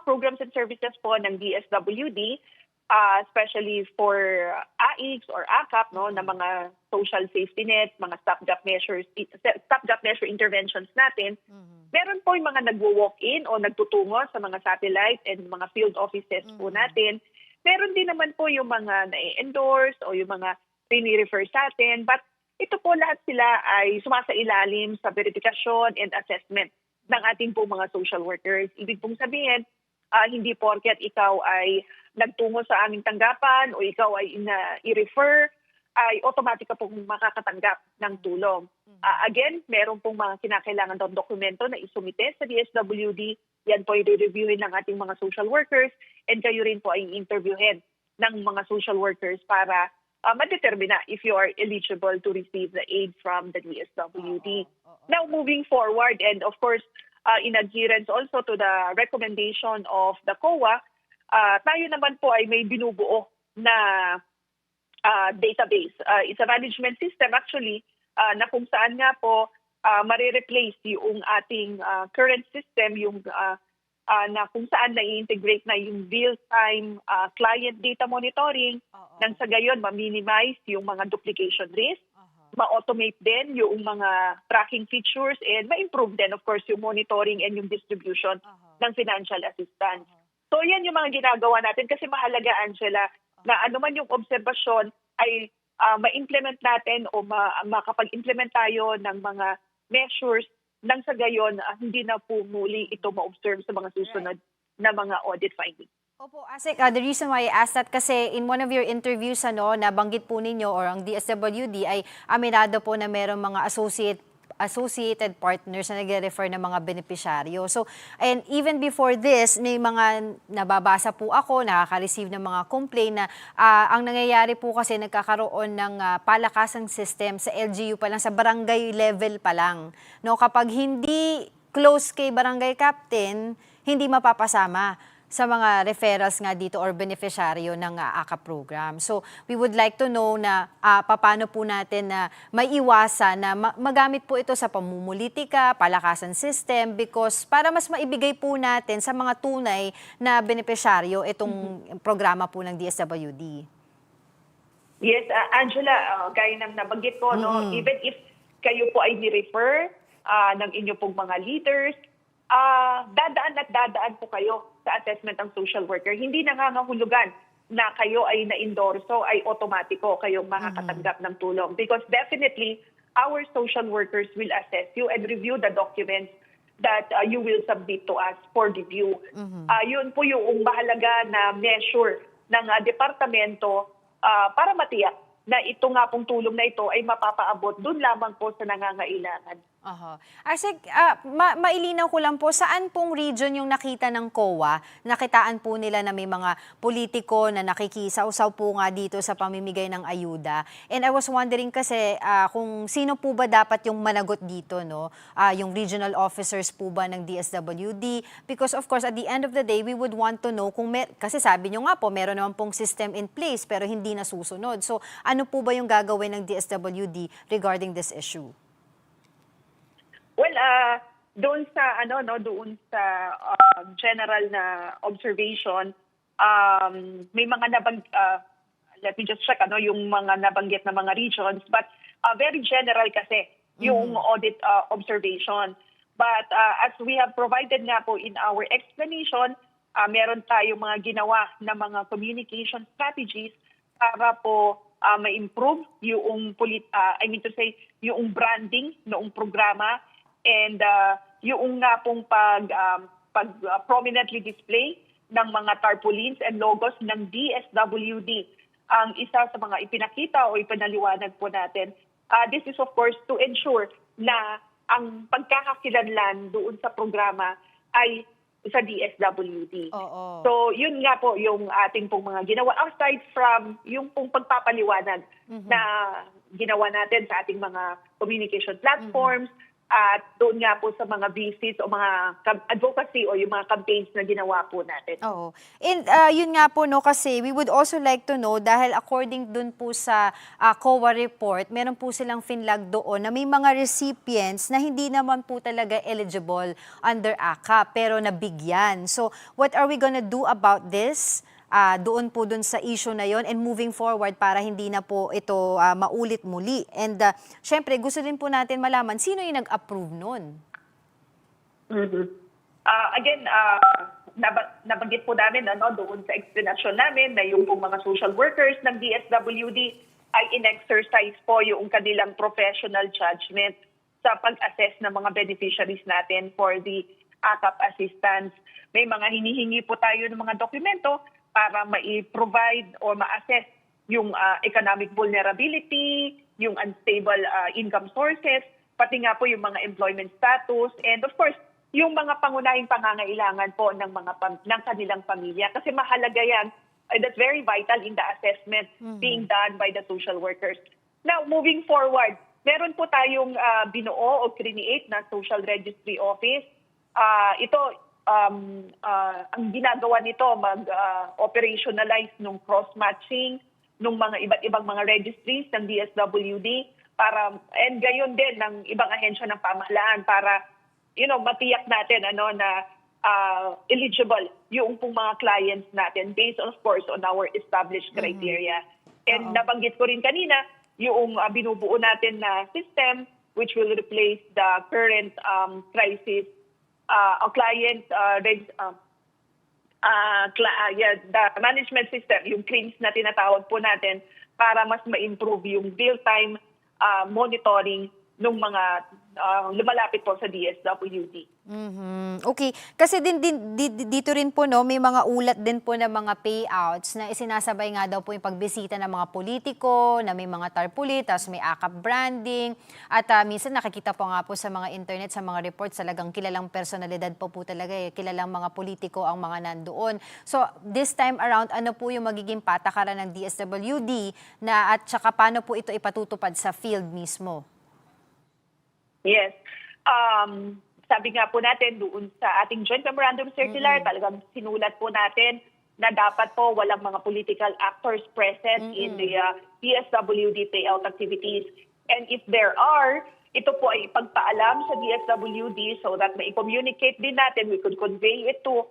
programs and services po ng DSWD, especially for AICS or AKAP, no, na mga social safety net, mga stopgap measure interventions natin. Meron po yung mga nagwo-walk-in o nagtutungo sa mga satellite and mga field offices po natin. Meron din naman po yung mga na-endorse o yung mga rini-refer sa atin. But ito po lahat sila ay sumasailalim sa verifikasyon and assessment ng ating po mga social workers. Ibig pong sabihin, hindi porket ikaw ay nagtungo sa aming tanggapan o ikaw ay i-refer, ay automatic ka pong makakatanggap ng tulong. Again, meron pong mga kinakailangan daw dokumento na isumite sa DSWD. Yan po i-reviewin ng ating mga social workers and kayo rin po ay interviewin ng mga social workers para madetermina if you are eligible to receive the aid from the DSWD. Now, moving forward, and of course, in adherence also to the recommendation of the COA, tayo naman po ay may binubuo na database. It's a management system actually na kung saan nga po marireplace yung ating current system, yung na kung saan na-integrate na yung real-time client data monitoring nang sa gayon ma-minimize yung mga duplication risk, ma-automate din yung mga tracking features, and ma-improve din of course yung monitoring and yung distribution ng financial assistance. So yan yung mga ginagawa natin kasi mahalaga, Angela, na anuman yung obserbasyon ay ma-implement natin o makapag-implement tayo ng mga measures nang sa gayon hindi na po muli ito ma-observe sa mga susunod na mga audit findings. Opo, ASEC, the reason why I asked that kasi in one of your interviews, nabanggit po ninyo or ang DSWD ay aminado po na merong mga associated partners na nagre-refer ng mga benepisyaryo. So, and even before this, may mga nababasa po ako, nakaka-receive ng mga complaint na ang nangyayari po kasi nagkakaroon ng palakasang system sa LGU pa lang, sa barangay level pa lang. No, kapag hindi close kay barangay captain, hindi mapapasama sa mga referrals nga dito or beneficiaryo ng AKAP program. So, we would like to know na paano po natin na maiwasan na magamit po ito sa pamumulitika, palakasan system, because para mas maibigay po natin sa mga tunay na beneficiaryo itong programa po ng DSWD. Yes, Angela, gaya ng nabanggit ko, no, even if kayo po ay ni-refer ng inyo pong mga leaders, dadaan po kayo sa assessment ng social worker. Hindi nangangahulugan na kayo ay na-endorso, ay automatiko kayong makakatanggap ng tulong. Because definitely, our social workers will assess you and review the documents that you will submit to us for review. Yun po yung mahalaga na measure ng departamento para matiyak na ito nga pong tulong na ito ay mapapaabot doon lamang po sa nangangailangan. ASEC, mailinaw ko lang po, saan pong region yung nakita ng COA? Nakitaan po nila na may mga politiko na nakikisaw-saw po nga dito sa pamimigay ng ayuda. And I was wondering kasi kung sino po ba dapat yung managot dito, no? Yung regional officers po ba ng DSWD? Because of course, at the end of the day, we would want to know kung kasi sabi nyo nga po, meron naman pong system in place pero hindi nasusunod. So ano po ba yung gagawin ng DSWD regarding this issue? Well, doon sa general na observation, may mga let me just check yung mga nabanggit na mga regions, but very general kasi yung audit observation. But as we have provided nga po in our explanation, meron tayong mga ginawa na mga communication strategies para po ma-improve yung yung branding noong programa. And yung nga pong prominently display ng mga tarpaulins and logos ng DSWD ang isa sa mga ipinakita o ipinaliwanag po natin. This is of course to ensure na ang pagkakakilanlan doon sa programa ay sa DSWD. So yun nga po yung ating pong mga ginawa. Aside from yung pong pagpapaliwanag na ginawa natin sa ating mga communication platforms, at doon nga po sa mga visits o mga advocacy o yung mga campaigns na ginawa po natin. Oo. And yun nga po, no, kasi we would also like to know, dahil according dun po sa COA report, meron po silang finlag doon na may mga recipients na hindi naman po talaga eligible under AKAP, pero nabigyan. So, what are we gonna do about this? Doon po dun sa issue na yon and moving forward para hindi na po ito maulit muli. And syempre, gusto din po natin malaman sino yung nag-approve nun. Again, nabanggit po namin doon sa explanation namin na yung mga social workers ng DSWD ay in-exercise po yung kanilang professional judgment sa pag-assess ng mga beneficiaries natin for the AKAP assistance. May mga hinihingi po tayo ng mga dokumento para ma-provide or ma-assess yung economic vulnerability, yung unstable income sources, pati nga po yung mga employment status, and of course, yung mga pangunahing pangangailangan po ng ng kanilang pamilya. Kasi mahalaga yan, that's very vital in the assessment being done by the social workers. Now, moving forward, meron po tayong binuo o create na social registry office. Ito, ang ginagawa nito, mag-operationalize nung cross-matching nung mga iba't ibang mga registries ng DSWD and gayon din ng ibang ahensya ng pamahalaan para matiyak natin na eligible yung pong mga clients natin based of course on our established criteria. And nabanggit ko rin kanina yung binubuo natin na system which will replace the current crisis the management system, yung CRIMS na tinatawag po natin para mas ma-improve yung real-time monitoring ng mga lumalapit po sa DSWD. Okay. Kasi dito rin po, no, may mga ulat din po na mga payouts na isinasabay nga daw po yung pagbisita ng mga politiko, na may mga tarpaulin, tapos may AKAP branding. At minsan nakikita po nga po sa mga internet, sa mga reports, talagang kilalang personalidad po talaga kilalang mga politiko ang mga nandoon. So, this time around, ano po yung magiging patakaran ng DSWD at saka paano po ito ipatutupad sa field mismo? Yes. Sabi nga po natin doon sa ating Joint Memorandum Circular, talagang sinulat po natin na dapat po walang mga political actors present in the DSWD payout activities. And if there are, ito po ay ipagpaalam sa DSWD so that mai-communicate din natin, we could convey it to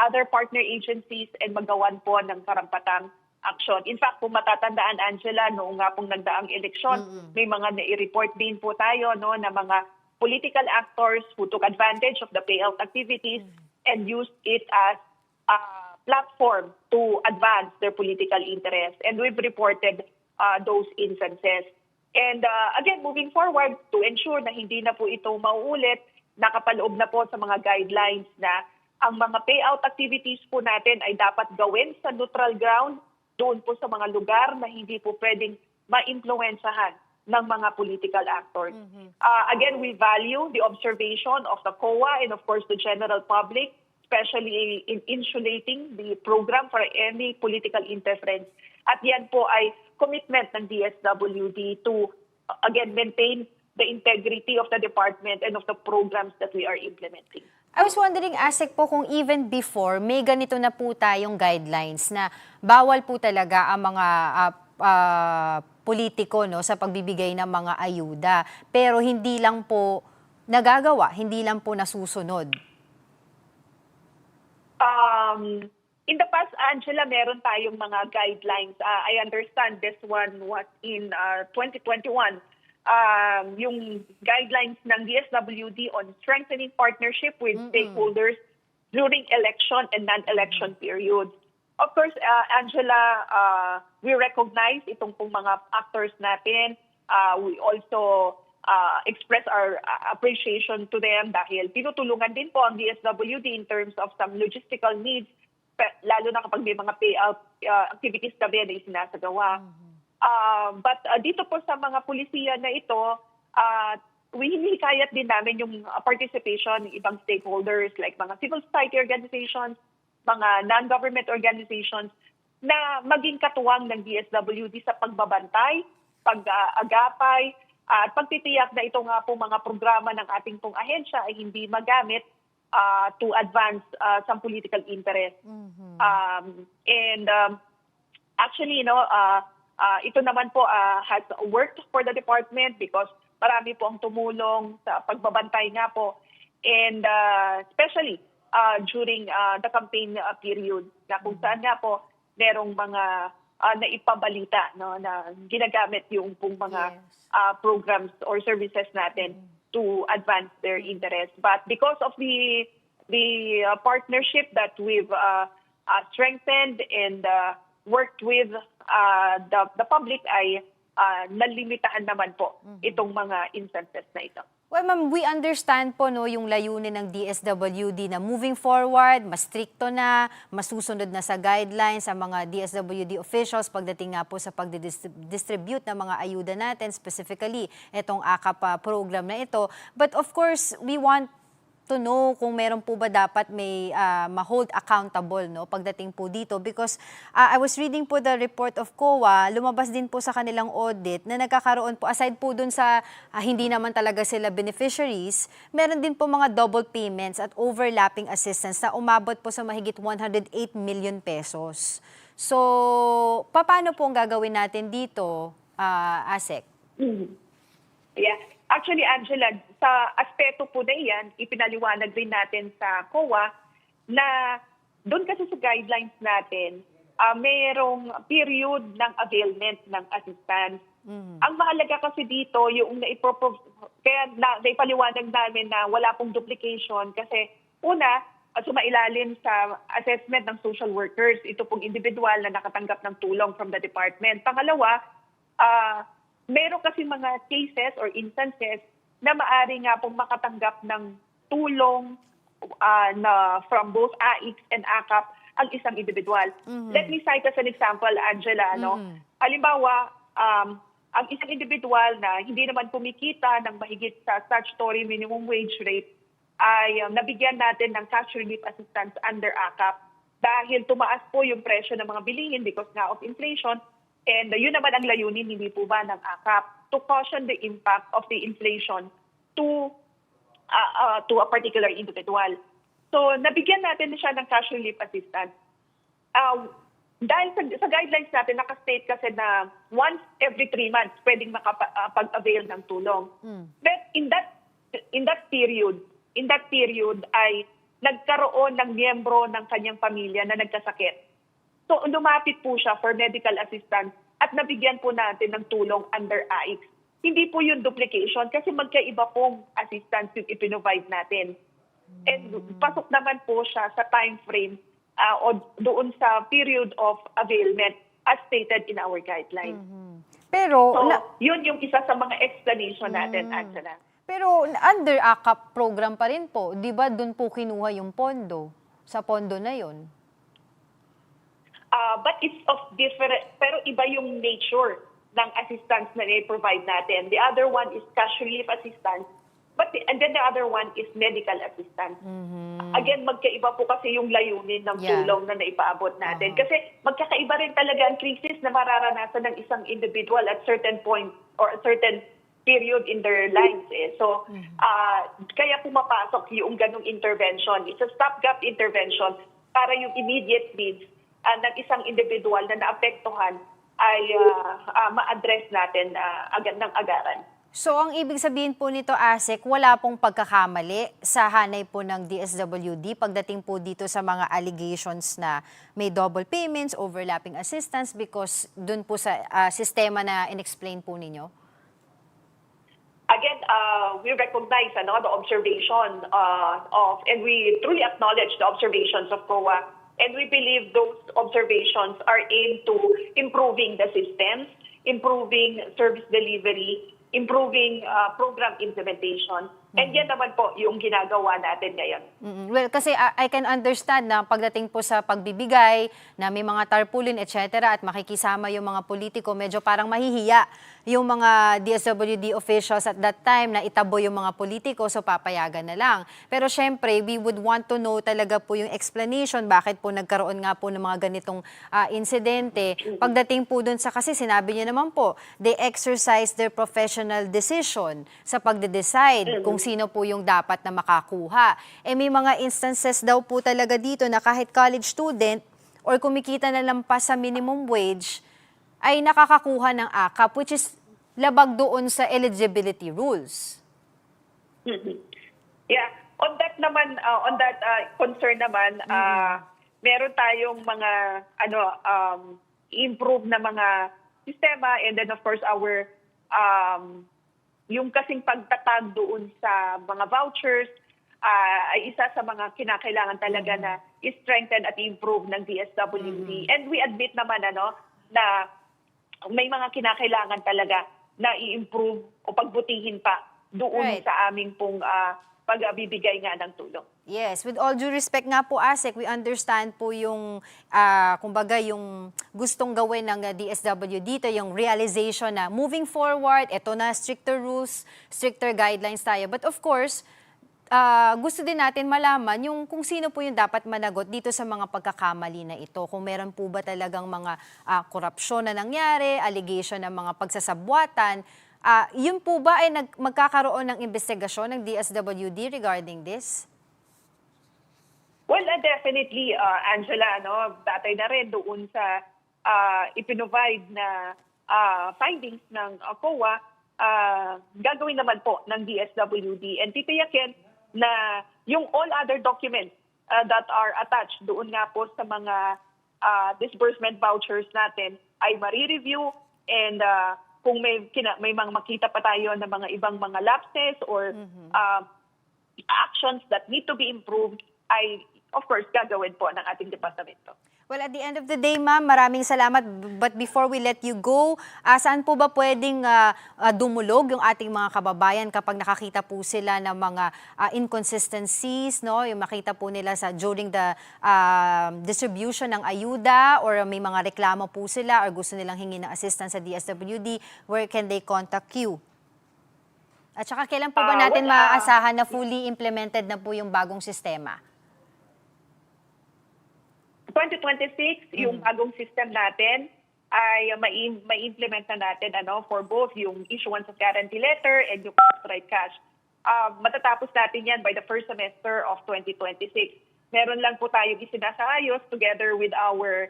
other partner agencies and magawan po ng karampatang action. In fact, kung matatandaan, Angela, noong nga pong nagdaang eleksyon, may mga nai-report din po tayo na mga political actors who took advantage of the payout activities and used it as a platform to advance their political interests. And we've reported those instances. And again, moving forward, to ensure na hindi na po ito mauulit, nakapaloob na po sa mga guidelines na ang mga payout activities po natin ay dapat gawin sa neutral ground, doon po sa mga lugar na hindi po pwedeng ma-impluensyahan ng mga political actors. Again, we value the observation of the COA and of course the general public, especially in insulating the program for any political interference. At yan po ay commitment ng DSWD to, again, maintain the integrity of the department and of the programs that we are implementing. I was wondering, Asek po, kung even before, may ganito na po tayong guidelines na bawal po talaga ang mga politiko sa pagbibigay ng mga ayuda. Pero hindi lang po nagagawa, hindi lang po nasusunod. In the past, Angela, meron tayong mga guidelines. I understand this one was in 2021. Yung guidelines ng DSWD on strengthening partnership with stakeholders during election and non-election periods. Of course, Angela, we recognize itong pong mga actors natin. We also express our appreciation to them dahil tinutulungan din po ang DSWD in terms of some logistical needs, lalo na kapag may mga payout activities kami na isinasagawa. But dito po sa mga pulisiya na ito, hinihikayat din namin yung participation ng ibang stakeholders like mga civil society organizations, mga non-government organizations na maging katuwang ng DSWD sa pagbabantay, pag-agapay, at pagtitiyak na ito nga po mga programa ng ating pong ahensya ay hindi magamit to advance some political interest. Actually, ito naman po has worked for the department because marami po ang tumulong sa pagbabantay nga po. And especially during the campaign period, na kung saan nga po merong mga naipabalita na ginagamit yung pong mga programs or services natin to advance their interest. But because of the partnership that we've strengthened and worked with the public, ay nalimitahan naman po itong mga instances na ito. Well, ma'am, we understand po yung layunin ng DSWD na moving forward, mas stricto na, masusunod na sa guidelines sa mga DSWD officials pagdating nga po sa pagdistribute ng mga ayuda natin, specifically itong AKAP program na ito. But of course, we want to know kung meron po ba dapat may ma-hold accountable pagdating po dito, because I was reading po the report of COA, lumabas din po sa kanilang audit na nagkakaroon po, aside po dun sa hindi naman talaga sila beneficiaries, meron din po mga double payments at overlapping assistance na umabot po sa mahigit 108 million pesos. So, paano po ang gagawin natin dito, ASEC? Yeah. Actually, Angela, sa aspeto po na iyan, ipinaliwanag din natin sa COA na doon kasi sa guidelines natin, mayroong period ng availment ng assistance. Ang mahalaga kasi dito, yung kaya naipaliwanag namin na wala pong duplication kasi una, sumailalim sa assessment ng social workers, ito pong individual na nakatanggap ng tulong from the department. Pangalawa, meron kasi mga cases or instances na maaari nga pong makatanggap ng tulong na from both AIX and AKAP ang isang individual. Let me cite as an example, Angela. Halimbawa, ang isang individual na hindi naman kumikita ng mahigit sa statutory minimum wage rate ay nabigyan natin ng cash relief assistance under AKAP dahil tumaas po yung presyo ng mga bilihin because nga of inflation. And yun naman ang layunin, hindi po ba, ng AKAP to caution the impact of the inflation to a particular individual. So, nabigyan natin siya ng cash relief assistance. Dahil sa guidelines natin, nakastate kasi na once every 3 months, pwedeng makapag-avail ng tulong. But in that period ay nagkaroon ng miyembro ng kanyang pamilya na nagkasakit. So, lumapit po siya for medical assistance at nabigyan po natin ng tulong under AIX. Hindi po yung duplication kasi magkaiba pong assistance yung ipinrovide natin. And pasok naman po siya sa time frame o doon sa period of availment as stated in our guidelines. Pero, so, yun yung isa sa mga explanation natin, Angela. Pero under AKAP program pa rin po, di ba doon po kinuha yung pondo? Sa pondo na yun? But it's of different, pero iba yung nature ng assistance na i-provide natin. The other one is cash relief assistance, and then the other one is medical assistance. Again, magkaiba po kasi yung layunin ng tulong na naipaabot natin. Kasi magkakaiba rin talaga ang crisis na mararanasan ng isang individual at certain point or a certain period in their lives. So, kaya pumapasok yung ganong intervention. It's a stopgap intervention para yung immediate needs ng isang individual na naapektuhan ay ma-address natin agad ng agaran. So, ang ibig sabihin po nito, ASEC, wala pong pagkakamali sa hanay po ng DSWD pagdating po dito sa mga allegations na may double payments, overlapping assistance because dun po sa sistema na in-explain po ninyo? Again, we recognize the observation and we truly acknowledge the observations of COA. And we believe those observations are aimed to improving the systems, improving service delivery, improving program implementation. And yan naman po yung ginagawa natin ngayon. Well, kasi I can understand na pagdating po sa pagbibigay, na may mga tarpaulin, etc. at makikisama yung mga politiko, medyo parang mahihiya yung mga DSWD officials at that time na itabo yung mga politiko, so papayagan na lang. Pero syempre, we would want to know talaga po yung explanation bakit po nagkaroon nga po ng mga ganitong insidente. Pagdating po dun sa, kasi sinabi niyo naman po, they exercise their professional decision sa pagde-decide kung sino po yung dapat na makakuha. Eh may mga instances daw po talaga dito na kahit college student or kumikita na lampas sa minimum wage ay nakakakuha ng AKAP, which is labag doon sa eligibility rules. Yeah, on that naman, concern naman, meron tayong mga improve na mga sistema, and then of course our yung kasing pagtatag doon sa mga vouchers ay isa sa mga kinakailangan talaga na i-strengthen at improve ng DSWD. And we admit naman na may mga kinakailangan talaga na i-improve o pagbutihin pa doon sa aming pong pagbibigay nga ng tulong. Yes, with all due respect nga po, ASEC, we understand po yung, kumbaga, yung gustong gawin ng DSWD dito, yung realization na moving forward, eto na, stricter rules, stricter guidelines tayo. But of course, gusto din natin malaman yung kung sino po yung dapat managot dito sa mga pagkakamali na ito. Kung meron po ba talagang mga korupsyon na nangyari, allegation ng mga pagsasabwatan, yun po ba ay magkakaroon ng investigasyon ng DSWD regarding this? Well, definitely, Angela, batay na rin doon sa ipinrovide na findings ng COA, gagawin naman po ng DSWD and titiyakin na yung all other documents that are attached doon nga po sa mga disbursement vouchers natin ay mari-review, and kung may mga makita pa tayo ng mga ibang mga lapses or actions that need to be improved, ay of course gagawin po ng ating departamento. Well, at the end of the day, ma'am, maraming salamat. But before we let you go, saan po ba pwedeng dumulog yung ating mga kababayan kapag nakakita po sila ng mga inconsistencies, no? Yung makita po nila during the distribution ng ayuda, or may mga reklamo po sila or gusto nilang hingi ng assistance sa DSWD, where can they contact you? At saka kailan po ba natin maaasahan na fully implemented na po yung bagong sistema? 2026, yung bagong system natin ay mai-implement na natin for both yung issuance of guarantee letter and yung right cash. Matatapos natin yan by the first semester of 2026. Meron lang po tayong isinasayos together with our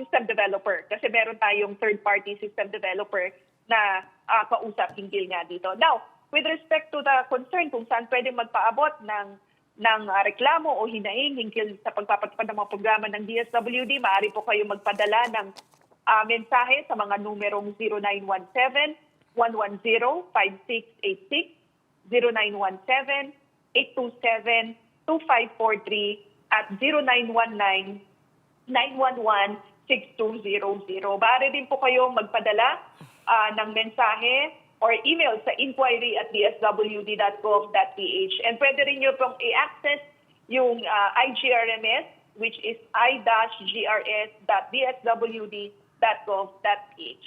system developer, kasi meron tayong third-party system developer na kausap hinggil nga dito. Now, with respect to the concern kung saan pwede magpaabot ng reklamo o hinaing hinggil sa pagpapatupad ng mga programa ng DSWD, maaari po kayo magpadala ng mensahe sa mga numerong 0917-110-5686, 0917-827-2543, at 0919-911-6200. Maaari din po kayo magpadala ng mensahe or email sa inquiry@dswd.gov.ph. And pwede rin nyo pong i-access yung IGRMS, which is i-grs.dswd.gov.ph.